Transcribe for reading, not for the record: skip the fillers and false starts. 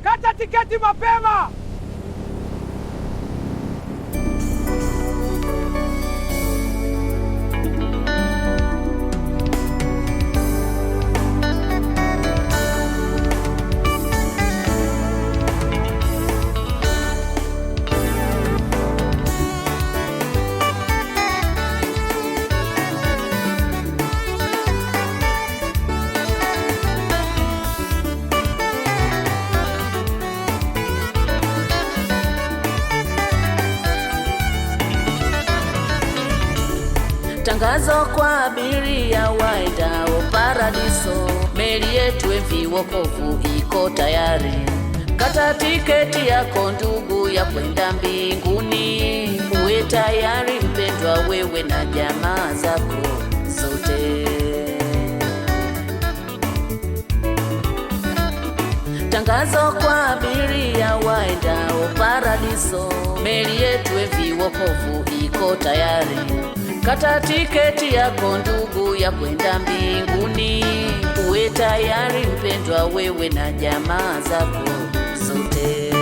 Kata tiketi mapema. Tangazo kwa abiria waendao Paradiso, meli yetu MV Wokovu iko tayari. Kata tiketi yako ndugu ya kwenda mbinguni. Uwe tayari mpendwa, wewe na jamaa zako zote. Tangazo kwa abiria waendao Paradiso, meli yetu MV Wokovu iko tayari. Kata tiketi yako ndugu ya kwenda mbinguni. Uwe tayari mpendwa, wewe na jamaa zako zote.